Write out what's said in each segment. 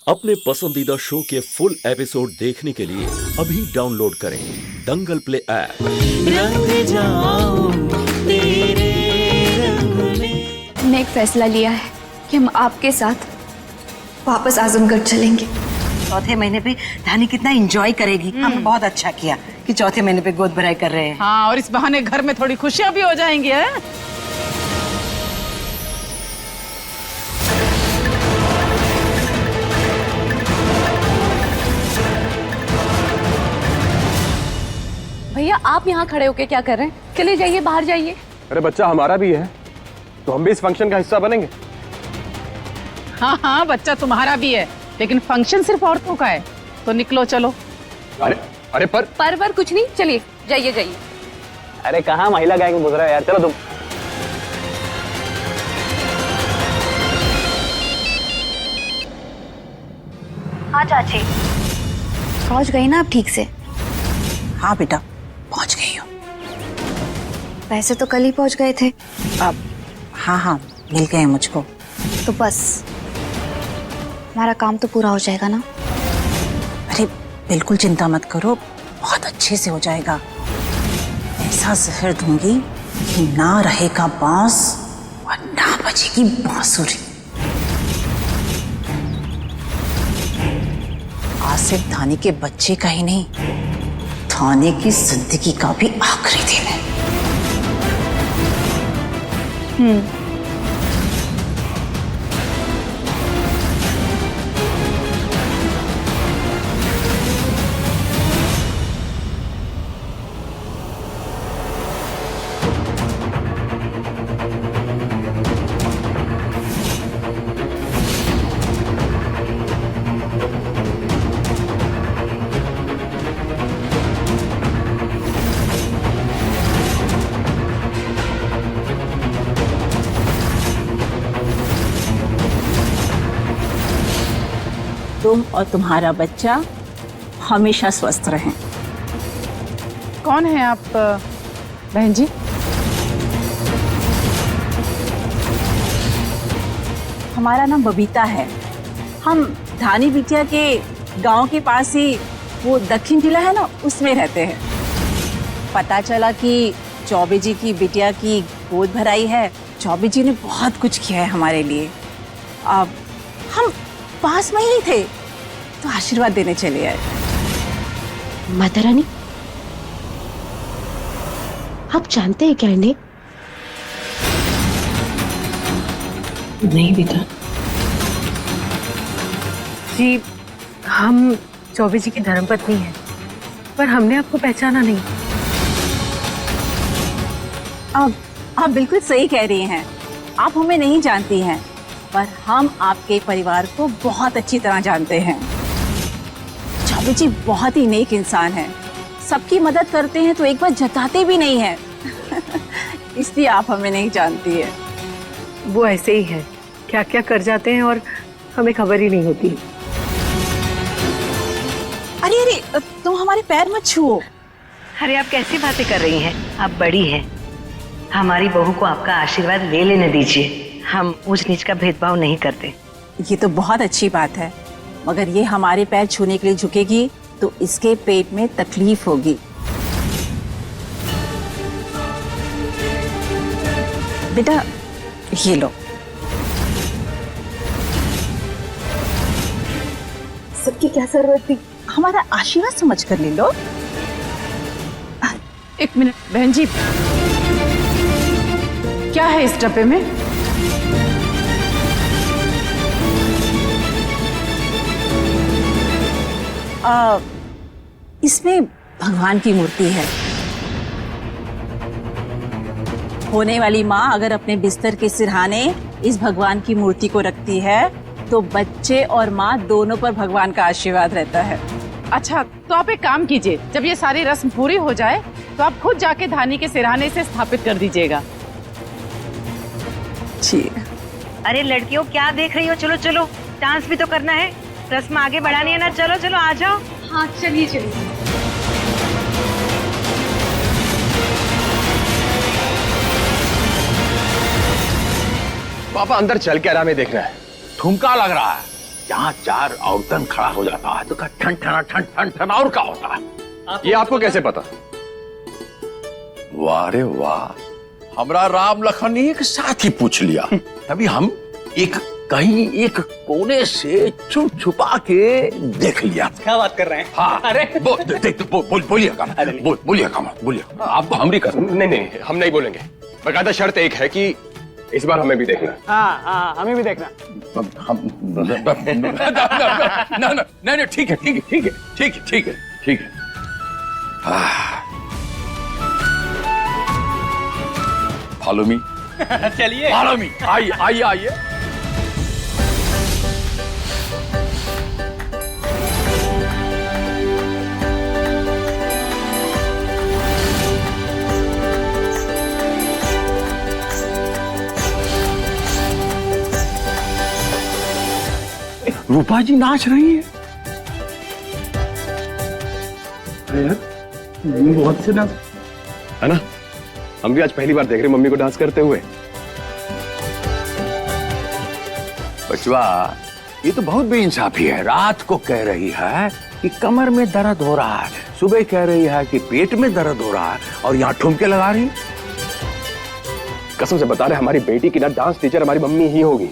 अपने पसंदीदा शो के फुल एपिसोड देखने के लिए अभी डाउनलोड करें दंगल प्ले ऐप। रंग जाऊं तेरे रंग में। हमने एक फैसला लिया है कि हम आपके साथ वापस आजमगढ़ चलेंगे। चौथे महीने पे धानी कितना एंजॉय करेगी। हमने बहुत अच्छा किया कि चौथे महीने पे गोद भराई कर रहे हैं। हाँ, और इस बहाने घर में थोड़ी खुशियां भी हो जाएंगी है? भैया आप यहाँ खड़े होके क्या कर रहे हैं? चले जाइए, बाहर जाइए। अरे बच्चा हमारा भी है तो हम भी इस फंक्शन का हिस्सा बनेंगे। हाँ हाँ, बच्चा तुम्हारा भी है, लेकिन फंक्शन सिर्फ औरतों का है, तो निकलो चलो। अरे अरे पर कुछ नहीं, चलिए जाइए जाइए। अरे कहाँ महिला गैंग में घुस रहे हो यार, चलो तुम। हाँ चाची, पहुँच गई ना आप ठीक से? हाँ बेटा, पहुंच गई हो। वैसे तो कल ही पहुँच गए थे। अब हाँ मिल गए मुझको। तो बस हमारा काम तो पूरा हो जाएगा ना? अरे बिल्कुल चिंता मत करो, बहुत अच्छे से हो जाएगा। ऐसा जहर दूंगी कि ना रहेगा बांस और ना बजेगी बांसुरी। आज सिर्फ धानी के बच्चे का ही नहीं, धानी की जिंदगी का भी आखिरी दिन है। तुम और तुम्हारा बच्चा हमेशा स्वस्थ रहें। कौन है आप बहन जी? हमारा नाम बबीता है। हम धानी बिटिया के गांव के पास ही वो दक्षिण जिला है ना, उसमें रहते हैं। पता चला कि चौबे जी की बिटिया की गोद भराई है। चौबे जी ने बहुत कुछ किया है हमारे लिए। अब हम पास में ही थे तो आशीर्वाद देने चले आए। माता रानी, आप जानते हैं क्या इन्हें? नहीं बेटा जी, हम चौबे जी की धर्मपत्नी हैं, पर हमने आपको पहचाना नहीं। आप बिल्कुल सही कह रही हैं। आप हमें नहीं जानती हैं, पर हम आपके परिवार को बहुत अच्छी तरह जानते हैं। चौबे जी बहुत ही नेक इंसान हैं, सबकी मदद करते हैं तो एक बार जताते भी नहीं हैं। इसलिए आप हमें नहीं जानती है। वो ऐसे ही है, क्या क्या कर जाते हैं और हमें खबर ही नहीं होती। अरे तुम हमारे पैर मत छुओ। अरे आप कैसी बातें कर रही हैं? आप बड़ी हैं, हमारी बहू को आपका आशीर्वाद ले लेने दीजिए। हम ऊंच नीच का भेदभाव नहीं करते। ये तो बहुत अच्छी बात है, मगर ये हमारे पैर छूने के लिए झुकेगी तो इसके पेट में तकलीफ होगी। बेटा ये लो। सबकी क्या जरूरत थी? हमारा आशीर्वाद समझ कर ले लो। एक मिनट बहन जी, क्या है इस डब्बे में? इसमें भगवान की मूर्ति है। होने वाली माँ अगर अपने बिस्तर के सिरहाने इस भगवान की मूर्ति को रखती है तो बच्चे और माँ दोनों पर भगवान का आशीर्वाद रहता है। अच्छा, तो आप एक काम कीजिए, जब ये सारी रस्म पूरी हो जाए तो आप खुद जाके धानी के सिरहाने से स्थापित कर दीजिएगा। जी। अरे लड़कियों, क्या देख रही हो? चलो चलो, डांस भी तो करना है, रस्म आगे बढ़ानी है ना। चलो चलो आ जाओ। हाँ चलिए चलिए। पापा अंदर चल के आराम देख रहा है। ठुमका लग रहा है। जहाँ चार औरतन खड़ा हो जाता है तो ठन ठना ठन ठन ठन और क्या होता है? ये आपको कैसे पता? वाह रे वाह, हमरा राम लखन एक साथ ही पूछ लिया। तभी हम कहीं एक कोने से छुप छुपा के देख लिया। क्या बात कर रहे हैं? हाँ, अरे बोलिए आपको हमरी कसम। नहीं, हम नहीं बोलेंगे। बकायदा शर्त एक है कि इस बार हमें भी देखना। हाँ, हमें भी देखना। नहीं, ठीक है। Follow me. चलिए, फॉलो मी। आइए। रूपा जी नाच रही है। बहुत से डांस है ना। हम भी आज पहली बार देख रहे मम्मी को डांस करते हुए। बचवा, ये तो बहुत बेइंसाफी है। रात को कह रही है कि कमर में दर्द हो रहा है, सुबह कह रही है कि पेट में दर्द हो रहा है, और यहाँ ठुमके लगा रही। कसम से बता रहे, हमारी बेटी की ना डांस टीचर हमारी मम्मी ही होगी।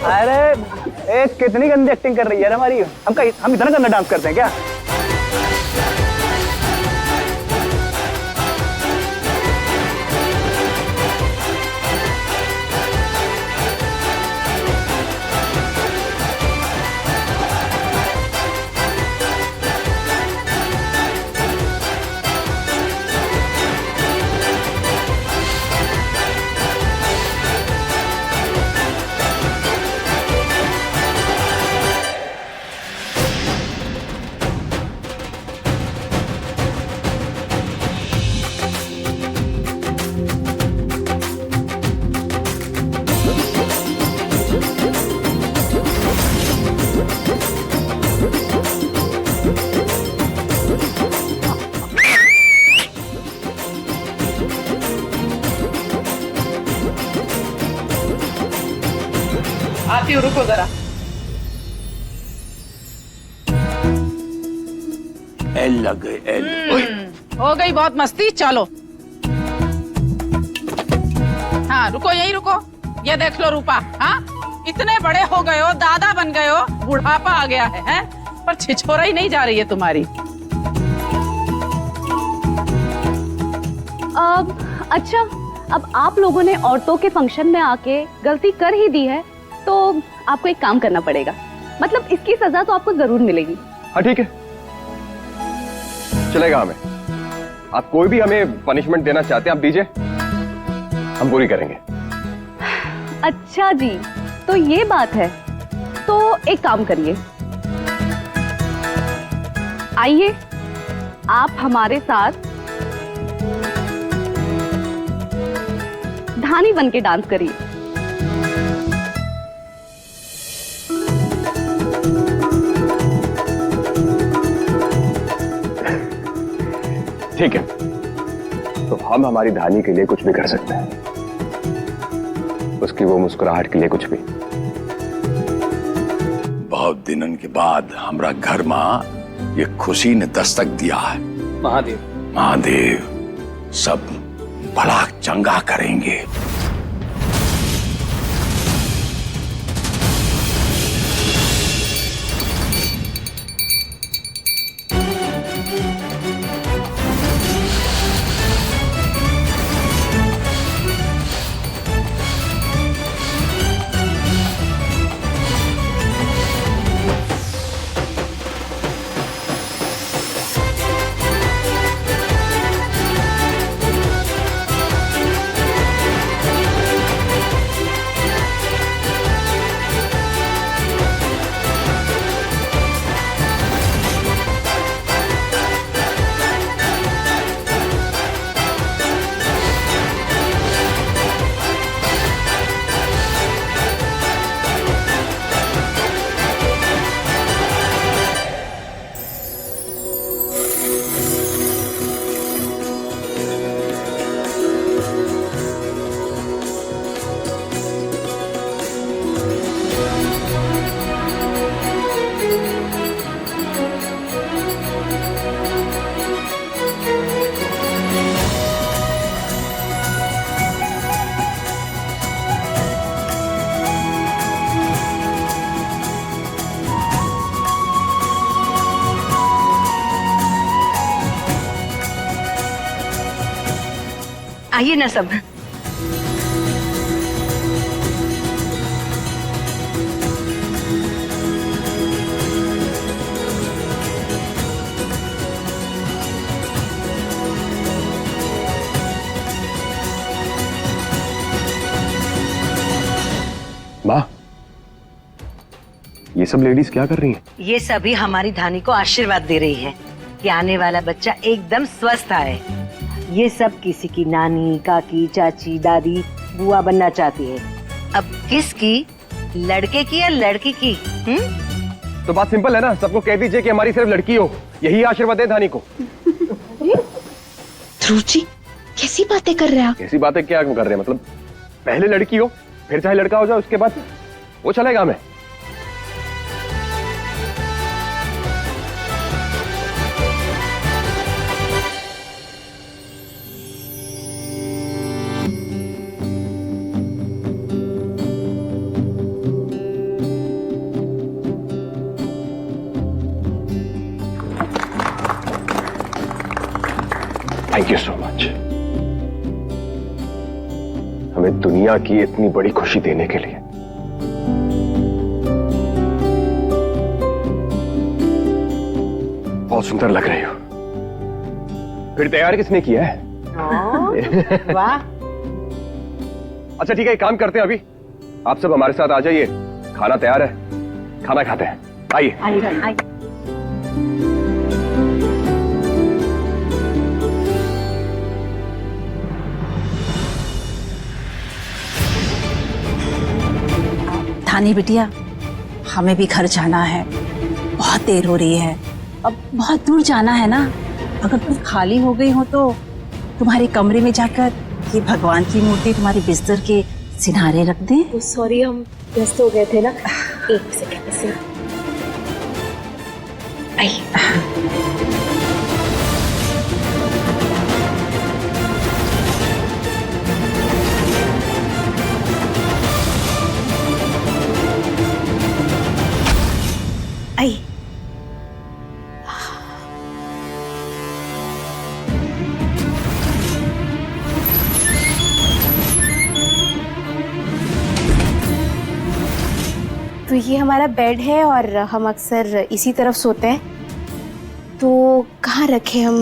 अरे कितनी गंदी एक्टिंग कर रही है हमारी। हम इतना गंदा डांस करते हैं क्या? आती हूँ, रुको जरा। हो गई बहुत मस्ती, चलो। हाँ, रुको, यही रुको। ये देख लो रूपा, हाँ, इतने बड़े हो गए हो, दादा बन गए हो, बुढ़ापा आ गया है, हैं? पर छिछोरा ही नहीं जा रही है तुम्हारी। अच्छा, अब आप लोगों ने औरतों के फंक्शन में आके गलती कर ही दी है, तो आपको एक काम करना पड़ेगा। मतलब इसकी सजा तो आपको जरूर मिलेगी। हाँ ठीक है, चलेगा हमें। आप कोई भी हमें पनिशमेंट देना चाहते हैं आप दीजिए, हम पूरी करेंगे। अच्छा जी, तो ये बात है। तो एक काम करिए, आइए आप हमारे साथ धानी बन के डांस करिए। ठीक है, तो हम हमारी धानी के लिए कुछ भी कर सकते हैं, उसकी वो मुस्कुराहट के लिए कुछ भी। बहुत दिनन के बाद हमरा घर में ये खुशी ने दस्तक दिया है। महादेव सब भला चंगा करेंगे। आइए ना सब। माँ, ये सब लेडीज क्या कर रही हैं? ये सभी हमारी धानी को आशीर्वाद दे रही है कि आने वाला बच्चा एकदम स्वस्थ आए। ये सब किसी की नानी, काकी, चाची, दादी, बुआ बनना चाहती है। अब किसकी, लड़के की या लड़की की? तो बात सिंपल है ना, सबको कह दीजिए कि हमारी सिर्फ लड़की हो, यही आशीर्वाद है धानी को। ध्रुव जी कैसी बातें कर रहे हैं आप? कैसी बातें क्या कर रहे हैं? मतलब पहले लड़की हो, फिर चाहे लड़का हो जाए, उसके बाद वो चलेगा हमें। थैंक यू सो मच, हमें दुनिया की इतनी बड़ी खुशी देने के लिए। बहुत सुंदर लग रही हो। फिर तैयार किसने किया है? वाह। अच्छा ठीक है, एक काम करते हैं, अभी आप सब हमारे साथ आ जाइए, खाना तैयार है, खाना खाते हैं। आइए। धानी बिटिया, हमें भी घर जाना है, बहुत देर हो रही है, अब बहुत दूर जाना है ना। अगर तुम खाली हो गई हो तो तुम्हारे कमरे में जाकर ये भगवान की मूर्ति तुम्हारे बिस्तर के सिनारे रख दें। सॉरी, हम व्यस्त हो गए थे ना। एक सेकंड से आई। तो ये हमारा बेड है और हम अक्सर इसी तरफ सोते हैं, तो कहाँ रखे हम?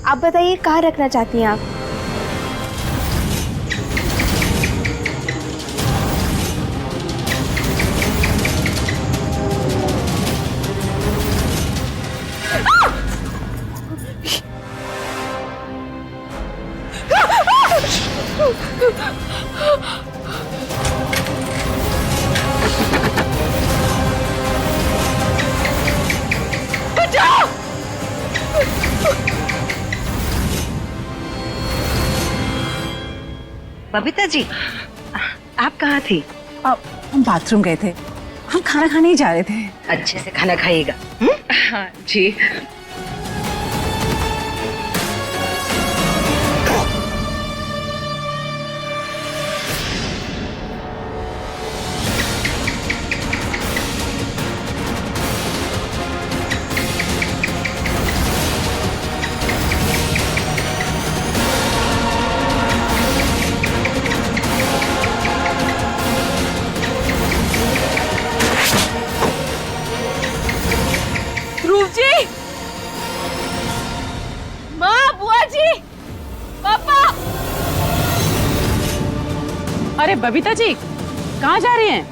आप बताइए कहाँ रखना चाहती हैं आप? बबीता जी, आप कहाँ थी? हम बाथरूम गए थे, हम खाना खाने ही जा रहे थे। अच्छे से खाना खाइएगा। हाँ जी। अरे बबीता जी, कहाँ जा रही हैं?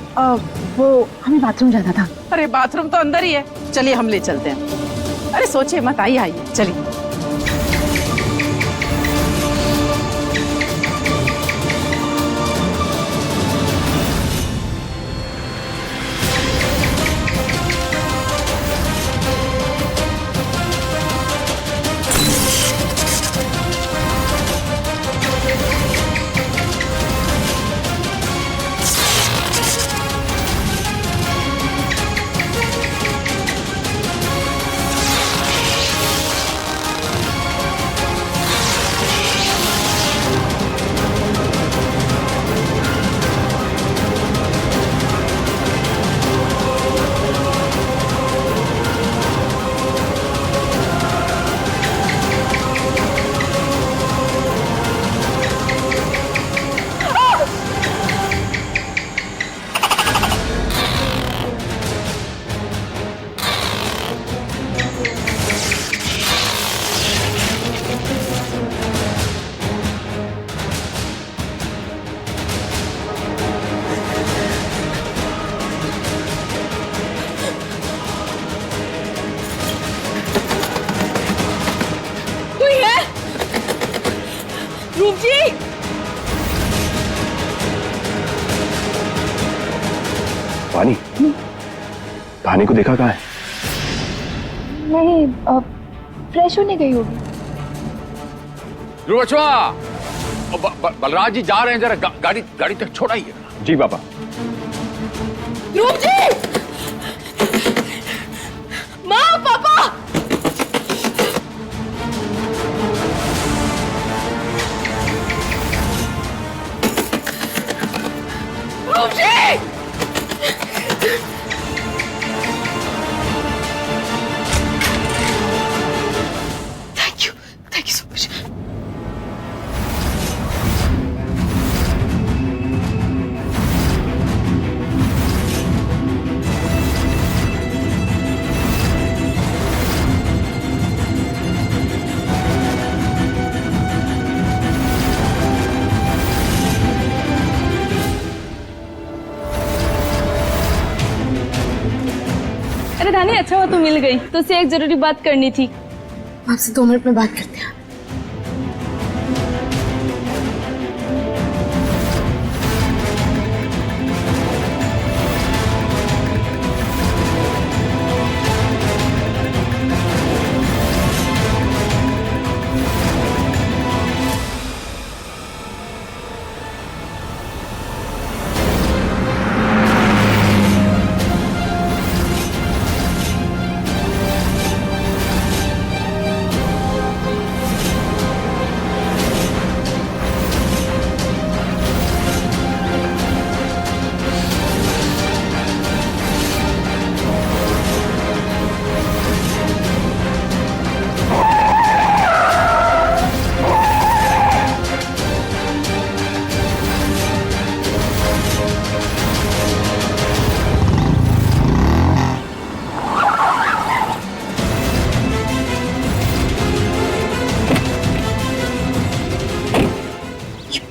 वो हमें बाथरूम जाना था। अरे बाथरूम तो अंदर ही है, चलिए हम ले चलते हैं। अरे सोचिए मत, आइए चलिए। शिफानी, धानी को देखा कहाँ है? नहीं, फ्रेश होने गई होगी। ध्रुव बचवा, बलराज जी जा रहे हैं, जरा गाड़ी तक छोड़ाइए। जी पापा। ध्रुव जी! माँ, पापा! Dhruv ji! Thank you so much. अरे धानी, अच्छा हुआ तू मिल गई, तुझसे एक जरूरी बात करनी थी। आपसे 2 मिनट में बात करते हैं।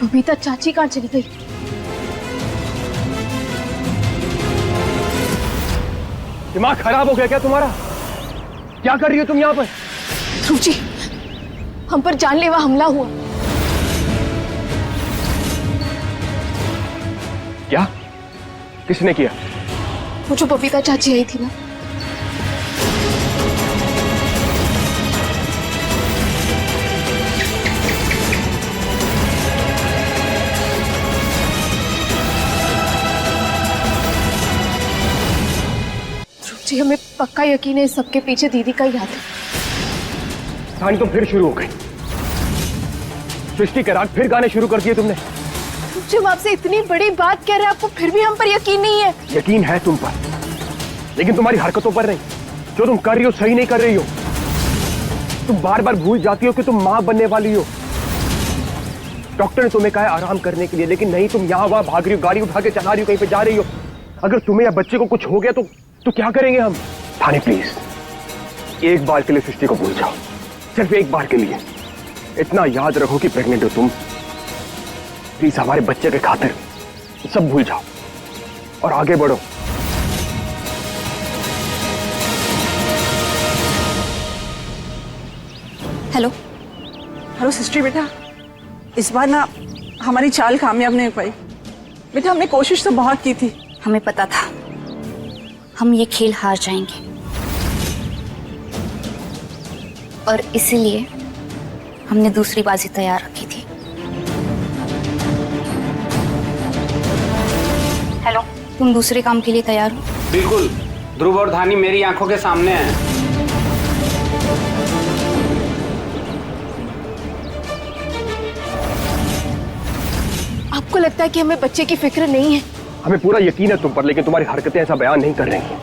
बबीता चाची कहाँ चली गई? दिमाग खराब हो गया क्या तुम्हारा? क्या कर रही हो तुम यहाँ पर? ध्रुव जी, हम पर जानलेवा हमला हुआ। क्या? किसने किया? वो जो बबीता चाची आई थी ना। जी, हमें पक्का यकीन है इस सबके पीछे दीदी का ही हाथ है। कहानी तो फिर शुरू हो गई। सृष्टि के राग फिर गाने शुरू कर दिए तुमने। जी, हम आपसे इतनी बड़ी बात कह रहे हैं, आपको फिर भी हम पर यकीन नहीं है। यकीन है तुम पर, लेकिन तुम्हारी हरकतों पर नहीं। जो तुम कर रही हो सही नहीं कर रही हो। तुम बार बार भूल जाती हो कि तुम मां बनने वाली हो। डॉक्टर ने तुम्हें कहा है आराम करने के लिए, लेकिन नहीं, तुम यहाँ वहां भाग रही हो, गाड़ी उठा के चला रही हो, कहीं पे जा रही हो। अगर तुम्हें या बच्चे को कुछ हो गया तो क्या करेंगे हम? थाने प्लीज, एक बार के लिए सृष्टि को भूल जाओ, सिर्फ एक बार के लिए। इतना याद रखो कि प्रेग्नेंट हो तुम। प्लीज हमारे बच्चे के खातिर सब भूल जाओ और आगे बढ़ो। हेलो हेलो सृष्टि बेटा, इस बार ना हमारी चाल कामयाब नहीं हो पाई बेटा। हमने कोशिश तो बहुत की थी। हमें पता था हम ये खेल हार जाएंगे, और इसीलिए हमने दूसरी बाजी तैयार रखी थी। हेलो, तुम दूसरे काम के लिए तैयार हो? बिल्कुल, ध्रुव और धानी मेरी आंखों के सामने हैं। आपको लगता है कि हमें बच्चे की फिक्र नहीं है? हमें पूरा यकीन है तुम पर, लेकिन तुम्हारी हरकतें ऐसा बयान नहीं कर रही हैं।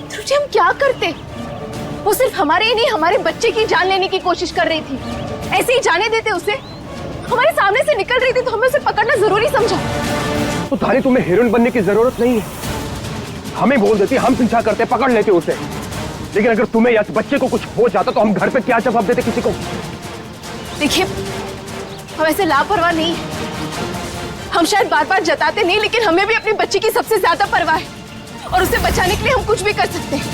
ध्रुव जी, हम क्या करते? वो सिर्फ हमारे ही नहीं, हमारे बच्चे की जान लेने की कोशिश कर रही थी। ऐसे ही जाने देते उसे? हमारे सामने से निकल रही थी तो हमें उसे पकड़ना जरूरी समझा। तो धानी, तुम्हें हीरोइन बनने की जरूरत नहीं है। हमें बोल देती, हम पीछा करते, पकड़ लेते उसे। लेकिन अगर तुम्हें या बच्चे को कुछ हो जाता तो हम घर पे क्या जवाब देते किसी को? देखिए, हम ऐसे लापरवाह नहीं है। हम शायद बार बार जताते नहीं, लेकिन हमें भी अपने बच्चे की सबसे ज्यादा परवाह है, और उसे बचाने के लिए हम कुछ भी कर सकते हैं।